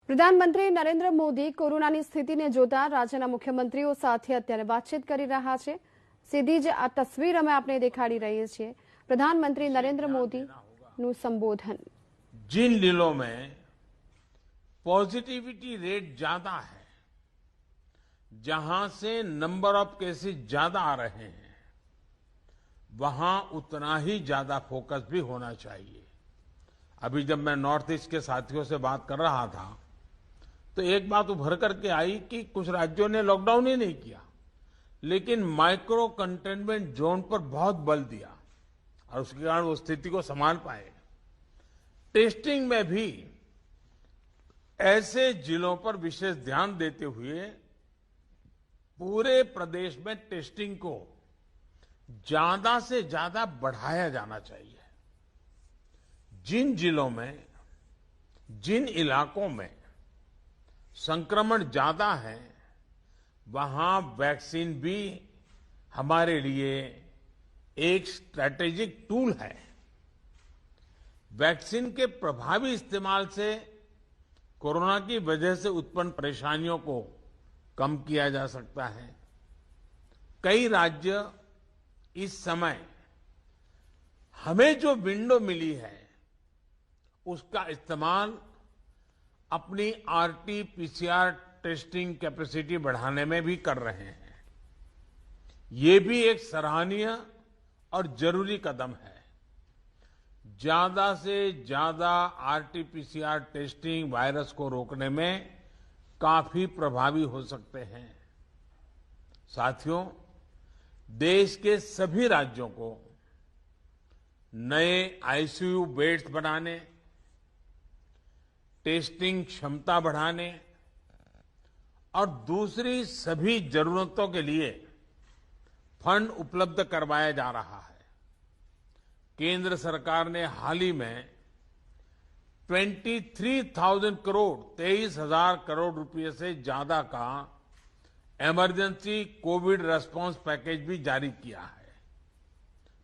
પ્રધાનમંત્રી નરેન્દ્ર મોદી કોરોનાની સ્થિતિને જોતા રાજ્યના મુખ્યમંત્રીઓ સાથે અત્યારે વાતચીત કરી રહ્યા છે। સીધી જ આ તસવીર અમે આપને દેખાડી રહીએ છીએ। પ્રધાનમંત્રી નરેન્દ્ર મોદીનું સંબોધન। जिन जिलों में पॉजिटिविटी रेट ज्यादा है, जहां से नंबर ऑफ केसेस ज्यादा आ रहे हैं, वहां उतना ही ज्यादा फोकस भी होना चाहिए। अभी जब मैं नॉर्थ ईस्ट के साथियों से बात कर रहा था तो एक बात उभर करके आई कि कुछ राज्यों ने लॉकडाउन ही नहीं किया, लेकिन माइक्रो कंटेनमेंट जोन पर बहुत बल दिया और उसके कारण वो स्थिति को संभाल पाए। टेस्टिंग में भी ऐसे जिलों पर विशेष ध्यान देते हुए पूरे प्रदेश में टेस्टिंग को ज्यादा से ज्यादा बढ़ाया जाना चाहिए। जिन जिलों में, जिन इलाकों में संक्रमण ज्यादा है, वहां वैक्सीन भी हमारे लिए एक स्ट्रैटेजिक टूल है। वैक्सीन के प्रभावी इस्तेमाल से कोरोना की वजह से उत्पन्न परेशानियों को कम किया जा सकता है। कई राज्य इस समय हमें जो विंडो मिली है उसका इस्तेमाल अपनी आरटी-पीसीआर टेस्टिंग कैपेसिटी बढ़ाने में भी कर रहे हैं। ये भी एक सराहनीय और जरूरी कदम है। ज्यादा से ज्यादा आरटी-पीसीआर टेस्टिंग वायरस को रोकने में काफी प्रभावी हो सकते हैं। साथियों, देश के सभी राज्यों को नए आईसीयू बेड्स बनाने, टेस्टिंग क्षमता बढ़ाने और दूसरी सभी जरूरतों के लिए फंड उपलब्ध करवाया जा रहा है। केंद्र सरकार ने हाल ही में 23,000 करोड़ 23,000 करोड़ रुपए से ज्यादा का इमरजेंसी कोविड रेस्पॉन्स पैकेज भी जारी किया है।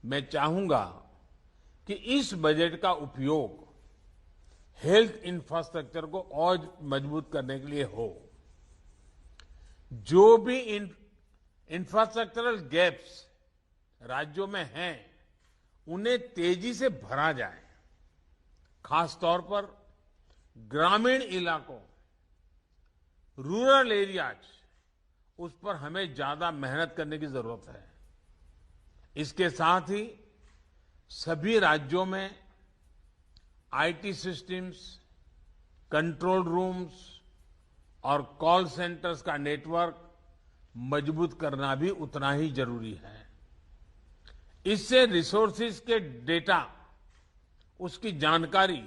मैं चाहूंगा कि इस बजट का उपयोग हेल्थ इंफ्रास्ट्रक्चर को और मजबूत करने के लिए हो। जो भी इंफ्रास्ट्रक्चरल गैप्स राज्यों में हैं, उन्हें तेजी से भरा जाए। खासतौर पर ग्रामीण इलाकों, रूरल एरियाज, उस पर हमें ज्यादा मेहनत करने की जरूरत है। इसके साथ ही सभी राज्यों में आईटी सिस्टम्स, कंट्रोल रूम्स और कॉल सेंटर्स का नेटवर्क मजबूत करना भी उतना ही जरूरी है। इससे रिसोर्सेज के डेटा, उसकी जानकारी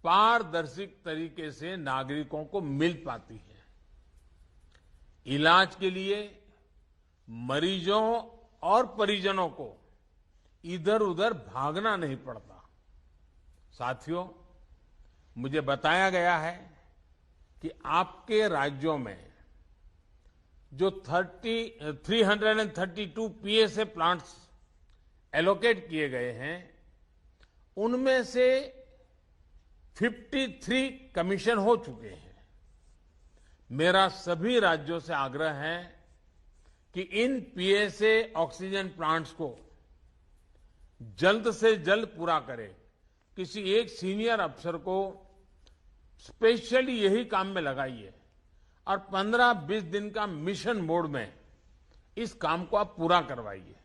पारदर्शी तरीके से नागरिकों को मिल पाती है। इलाज के लिए मरीजों और परिजनों को इधर उधर भागना नहीं पड़ता। साथियों, मुझे बताया गया है कि आपके राज्यों में जो 332 पीएसए प्लांट्स एलोकेट किए गए हैं, उनमें से 53 कमीशन हो चुके हैं। मेरा सभी राज्यों से आग्रह है कि इन पीएसए ऑक्सीजन प्लांट्स को जल्द से जल्द पूरा करें। किसी एक सीनियर अफसर को स्पेशली यही काम में लगाइए और 15-20 दिन का मिशन मोड में इस काम को आप पूरा करवाइए।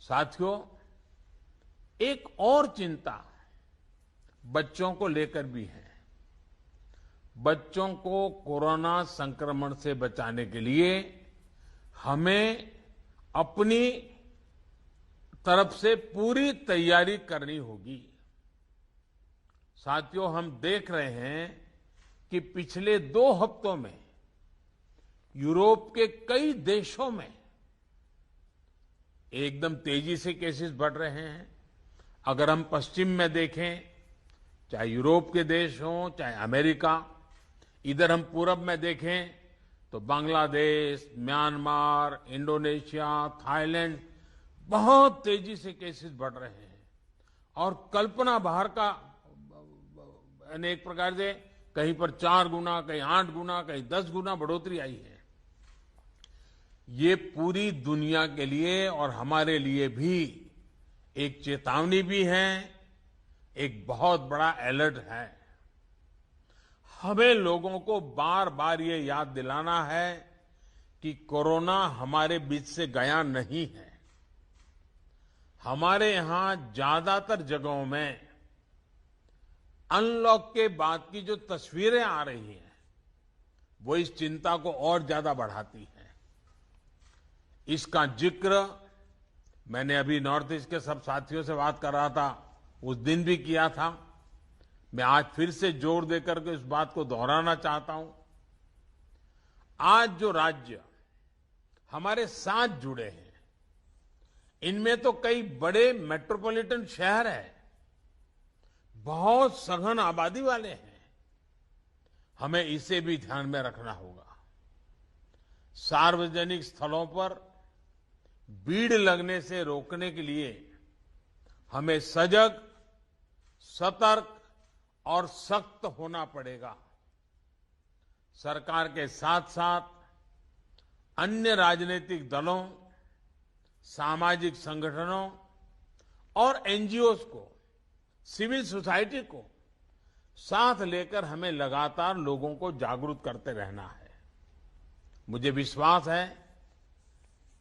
साथियों, एक और चिंता बच्चों को लेकर भी है। बच्चों को कोरोना संक्रमण से बचाने के लिए हमें अपनी तरफ से पूरी तैयारी करनी होगी। साथियों, हम देख रहे हैं कि पिछले 2 हफ्तों में यूरोप के कई देशों में एकदम तेजी से केसेस बढ़ रहे हैं। अगर हम पश्चिम में देखें, चाहे यूरोप के देश हों, चाहे अमेरिका, इधर हम पूरब में देखें तो बांग्लादेश, म्यांमार, इंडोनेशिया, थाईलैंड, बहुत तेजी से केसेस बढ़ रहे हैं और कल्पना बाहर का एक प्रकार से कहीं पर 4 गुना, कहीं 8 गुना, कहीं 10 गुना बढ़ोतरी आई है। ये पूरी दुनिया के लिए और हमारे लिए भी एक चेतावनी भी है, एक बहुत बड़ा अलर्ट है। हमें लोगों को बार बार ये याद दिलाना है कि कोरोना हमारे बीच से गया नहीं है। हमारे यहां ज्यादातर जगहों में अनलॉक के बाद की जो तस्वीरें आ रही हैं, वो इस चिंता को और ज्यादा बढ़ाती है। इसका जिक्र मैंने अभी नॉर्थ ईस्ट के सब साथियों से बात कर रहा था, उस दिन भी किया था। मैं आज फिर से जोर देकर के इस बात को दोहराना चाहता हूं। आज जो राज्य हमारे साथ जुड़े हैं, इनमें तो कई बड़े मेट्रोपॉलिटन शहर हैं, बहुत सघन आबादी वाले हैं। हमें इसे भी ध्यान में रखना होगा। सार्वजनिक स्थलों पर भीड़ लगने से रोकने के लिए हमें सजग, सतर्क और सख्त होना पड़ेगा। सरकार के साथ साथ अन्य राजनीतिक दलों, सामाजिक संगठनों और एनजीओज को, सिविल सोसाइटी को साथ लेकर हमें लगातार लोगों को जागरूक करते रहना है। मुझे विश्वास है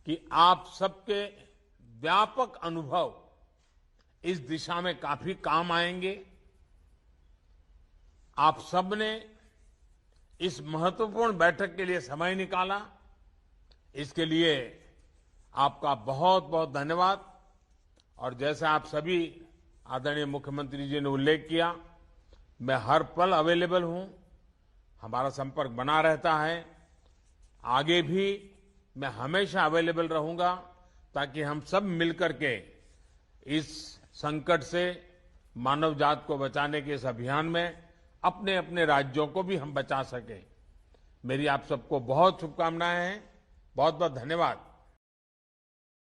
कि आप सबके व्यापक अनुभव इस दिशा में काफी काम आएंगे। आप सबने इस महत्वपूर्ण बैठक के लिए समय निकाला, इसके लिए आपका बहुत बहुत धन्यवाद। और जैसा आप सभी आदरणीय मुख्यमंत्री जी ने उल्लेख किया, मैं हर पल अवेलेबल हूं। हमारा संपर्क बना रहता है। आगे भी मैं हमेशा अवेलेबल रहूंगा, ताकि हम सब मिलकर के इस संकट से मानव जात को बचाने के इस अभियान में अपने अपने राज्यों को भी हम बचा सकें। मेरी आप सबको बहुत शुभकामनाएं हैं। बहुत बहुत धन्यवाद।